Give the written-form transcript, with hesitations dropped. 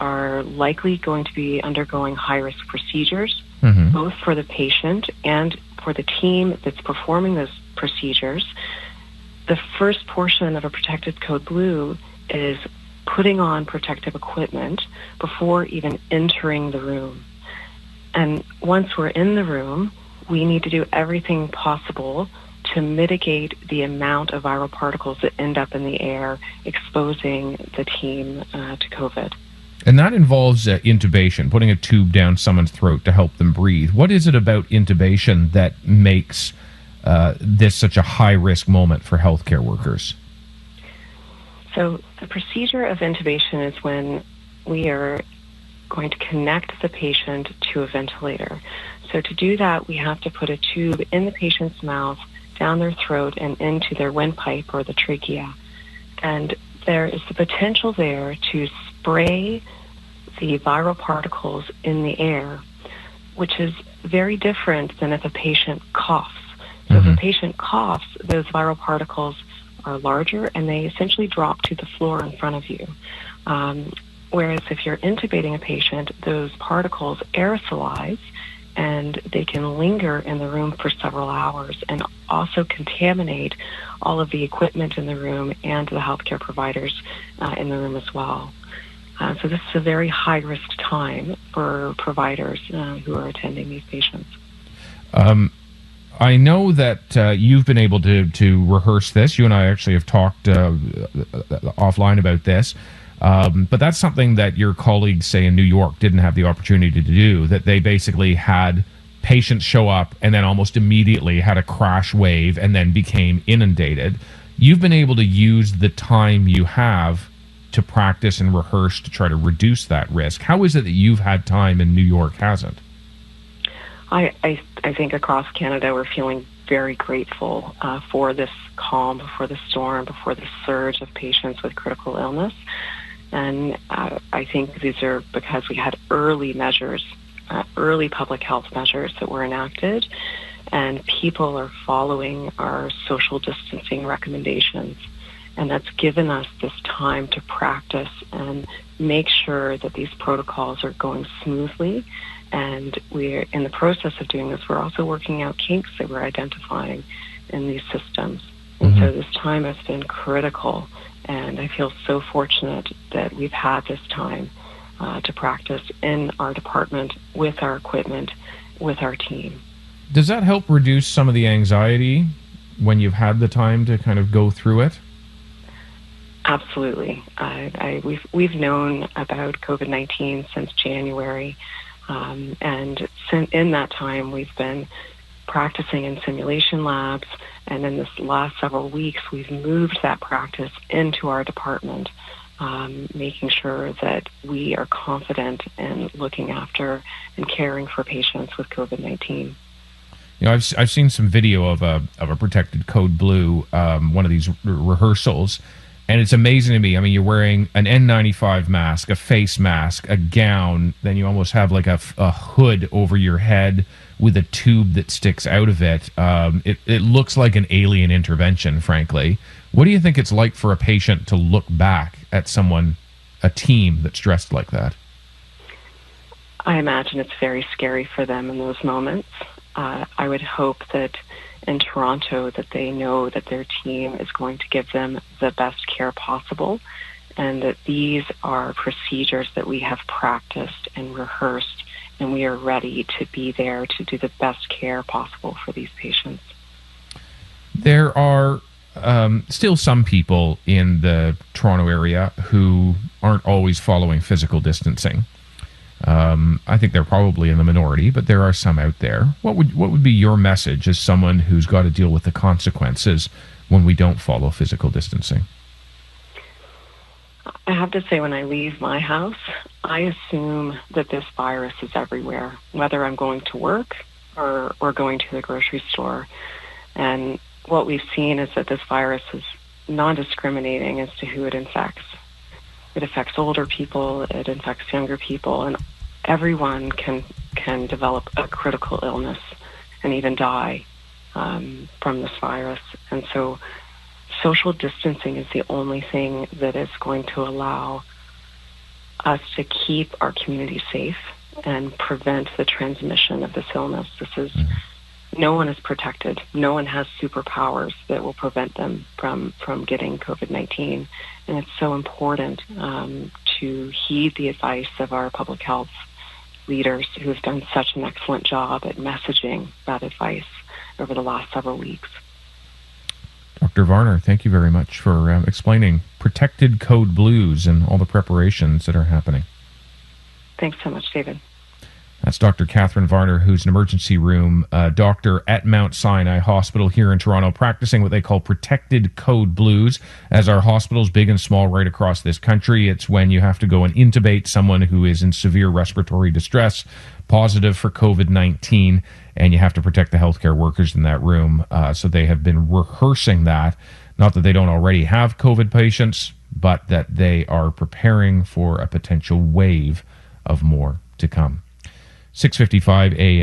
are likely going to be undergoing high-risk procedures, both for the patient and for the team that's performing those procedures. The first portion of a protected code blue is putting on protective equipment before even entering the room. And once we're in the room, we need to do everything possible to mitigate the amount of viral particles that end up in the air, exposing the team to COVID. And that involves intubation, putting a tube down someone's throat to help them breathe. What is it about intubation that makes this such a high-risk moment for healthcare workers? So the procedure of intubation is when we are going to connect the patient to a ventilator. So to do that, we have to put a tube in the patient's mouth, down their throat, and into their windpipe or the trachea. And there is the potential there to spray the viral particles in the air, which is very different than if a patient coughs. So if a patient coughs, those viral particles are larger and they essentially drop to the floor in front of you. Whereas if you're intubating a patient, those particles aerosolize and they can linger in the room for several hours and also contaminate all of the equipment in the room and the healthcare providers in the room as well. So this is a very high-risk time for providers who are attending these patients. I know that you've been able to rehearse this. You and I actually have talked offline about this. But that's something that your colleagues, say, in New York didn't have the opportunity to do, that they basically had patients show up and then almost immediately had a crash wave and then became inundated. You've been able to use the time you have to practice and rehearse to try to reduce that risk. How is it that you've had time and New York hasn't? I think across Canada we're feeling very grateful for this calm, before the storm, before the surge of patients with critical illness. And I think these are because we had early measures, early public health measures that were enacted, and people are following our social distancing recommendations. And that's given us this time to practice and make sure that these protocols are going smoothly. And we're in the process of doing this. We're also working out kinks that we're identifying in these systems. And so this time has been critical. And I feel so fortunate that we've had this time to practice in our department, with our equipment, with our team. Does that help reduce some of the anxiety when you've had the time to kind of go through it? Absolutely. We've known about COVID-19 since January. And in that time, we've been practicing in simulation labs, and in this last several weeks, we've moved that practice into our department, making sure that we are confident in looking after and caring for patients with COVID-19. You know, I've seen some video of a protected code blue, one of these rehearsals, and it's amazing to me. I mean, you're wearing an N95 mask, a face mask, a gown, then you almost have like a hood over your head with a tube that sticks out of it. It looks like an alien intervention, frankly. What do you think it's like for a patient to look back at someone, a team that's dressed like that? I imagine it's very scary for them in those moments. I would hope that in Toronto that they know that their team is going to give them the best care possible, and that these are procedures that we have practiced and rehearsed, and we are ready to be there to do the best care possible for these patients. There are still some people in the Toronto area who aren't always following physical distancing. I think they're probably in the minority, but there are some out there. What would be your message as someone who's got to deal with the consequences when we don't follow physical distancing? I have to say, when I leave my house, I assume that this virus is everywhere, whether I'm going to work or going to the grocery store. And what we've seen is that this virus is non-discriminating as to who it infects. It affects older people, it infects younger people, and everyone can develop a critical illness and even die from this virus. And so social distancing is the only thing that is going to allow us to keep our community safe and prevent the transmission of this illness. No one is protected. No one has superpowers that will prevent them from getting COVID-19. And it's so important to heed the advice of our public health leaders who have done such an excellent job at messaging that advice over the last several weeks. Dr. Varner, thank you very much for explaining protected code blues and all the preparations that are happening. Thanks so much, David. That's Dr. Catherine Varner, who's an emergency room doctor at Mount Sinai Hospital here in Toronto, practicing what they call protected code blues. As our hospitals, big and small, right across this country, it's when you have to go and intubate someone who is in severe respiratory distress, positive for COVID-19, and you have to protect the healthcare workers in that room. So they have been rehearsing that, not that they don't already have COVID patients, but that they are preparing for a potential wave of more to come. 6:55 a.m.